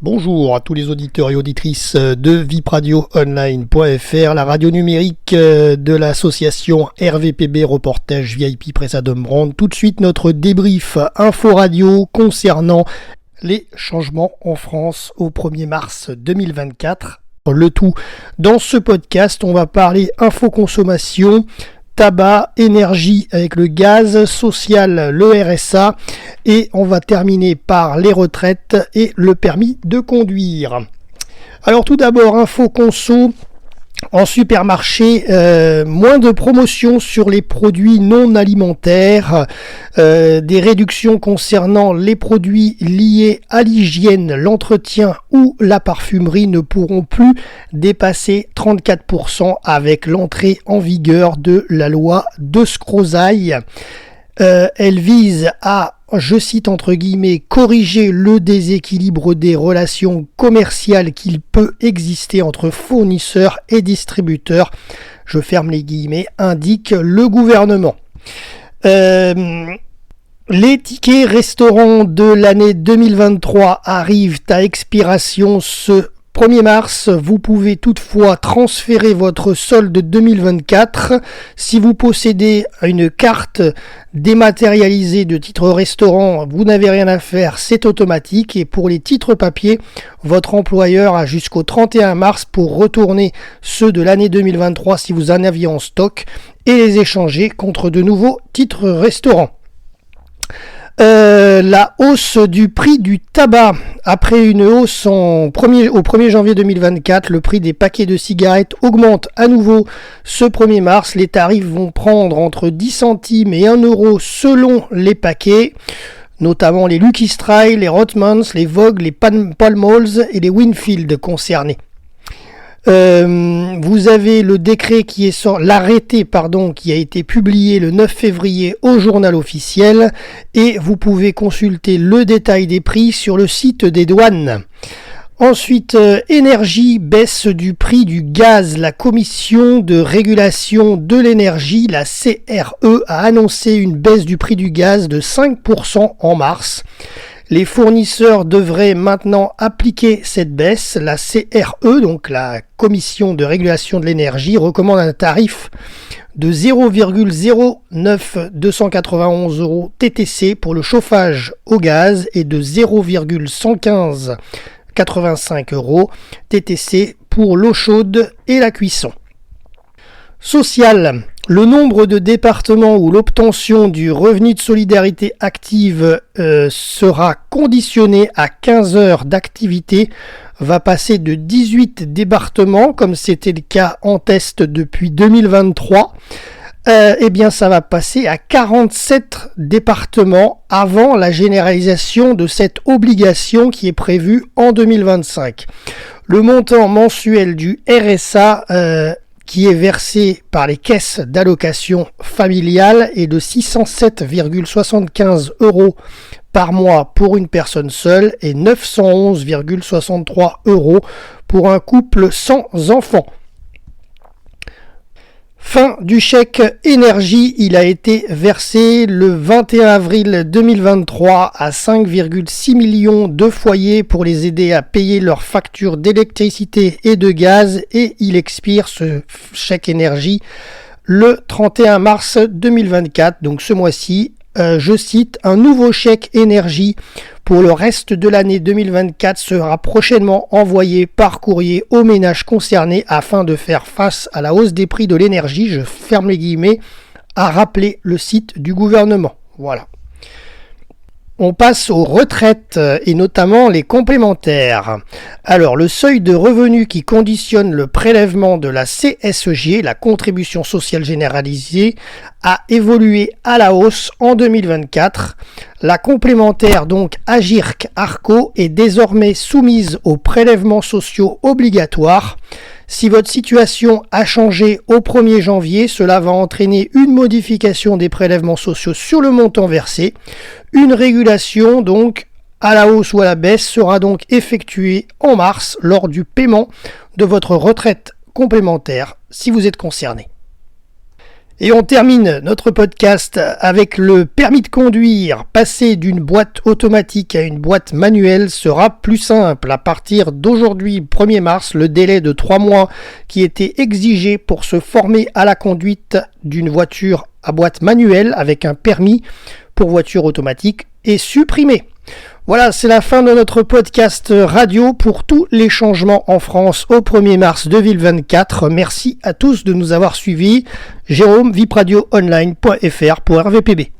Bonjour à tous les auditeurs et auditrices de vipradioonline.fr, la radio numérique de l'association RVPB Reportage VIP Presse Adam Brand. Tout de suite notre débrief info radio concernant les changements en France au 1er mars 2024. Le tout dans ce podcast, on va parler infoconsommation, tabac, énergie avec le gaz, social, le RSA, et on va terminer par les retraites et le permis de conduire. Alors tout d'abord, info conso. En supermarché, moins de promotions sur les produits non alimentaires, des réductions concernant les produits liés à l'hygiène, l'entretien ou la parfumerie ne pourront plus dépasser 34% avec l'entrée en vigueur de la loi de Scrozaille. Elle vise à, je cite entre guillemets, corriger le déséquilibre des relations commerciales qu'il peut exister entre fournisseurs et distributeurs, je ferme les guillemets, indique le gouvernement. Les tickets restaurants de l'année 2023 arrivent à expiration ce 1er mars, vous pouvez toutefois transférer votre solde 2024. Si vous possédez une carte dématérialisée de titre restaurant, vous n'avez rien à faire, c'est automatique. Et pour les titres papier, votre employeur a jusqu'au 31 mars pour retourner ceux de l'année 2023 si vous en aviez en stock et les échanger contre de nouveaux titres restaurants. La hausse du prix du tabac. Après une hausse au 1er janvier 2024, le prix des paquets de cigarettes augmente à nouveau ce 1er mars. Les tarifs vont prendre entre 10 centimes et 1 euro selon les paquets, notamment les Lucky Strike, les Rothmans, les Vogue, les Pall Malls et les Winfield concernés. Vous avez le décret l'arrêté qui a été publié le 9 février au journal officiel et vous pouvez consulter le détail des prix sur le site des douanes. Ensuite, énergie, baisse du prix du gaz. La commission de régulation de l'énergie, la CRE, a annoncé une baisse du prix du gaz de 5% en mars. Les fournisseurs devraient maintenant appliquer cette baisse. La CRE, donc la Commission de régulation de l'énergie, recommande un tarif de 0,09291 € TTC pour le chauffage au gaz et de 0,11585 € TTC pour l'eau chaude et la cuisson. Social. Le nombre de départements où l'obtention du revenu de solidarité active sera conditionné à 15 heures d'activité va passer de 18 départements, comme c'était le cas en test depuis 2023. Ça va passer à 47 départements avant la généralisation de cette obligation qui est prévue en 2025. Le montant mensuel du RSA qui est versé par les caisses d'allocation familiale est de 607,75 € par mois pour une personne seule et 911,63 € pour un couple sans enfants. Fin du chèque énergie, il a été versé le 21 avril 2023 à 5,6 millions de foyers pour les aider à payer leurs factures d'électricité et de gaz et il expire ce chèque énergie le 31 mars 2024, donc ce mois-ci. Je cite, un nouveau chèque énergie pour le reste de l'année 2024 sera prochainement envoyé par courrier aux ménages concernés afin de faire face à la hausse des prix de l'énergie, je ferme les guillemets, a rappelé le site du gouvernement. Voilà. On passe aux retraites et notamment les complémentaires. Alors, le seuil de revenu qui conditionne le prélèvement de la CSG, la contribution sociale généralisée, a évolué à la hausse en 2024. La complémentaire, donc Agirc-Arrco, est désormais soumise aux prélèvements sociaux obligatoires. Si votre situation a changé au 1er janvier, cela va entraîner une modification des prélèvements sociaux sur le montant versé. Une régulation donc à la hausse ou à la baisse sera donc effectuée en mars lors du paiement de votre retraite complémentaire si vous êtes concerné. Et on termine notre podcast avec le permis de conduire. Passer d'une boîte automatique à une boîte manuelle sera plus simple. À partir d'aujourd'hui, 1er mars, le délai de 3 mois qui était exigé pour se former à la conduite d'une voiture à boîte manuelle avec un permis pour voiture automatique est supprimé. Voilà, c'est la fin de notre podcast radio pour tous les changements en France au 1er mars 2024. Merci à tous de nous avoir suivis. Jérôme, vipradioonline.fr pour RVPB.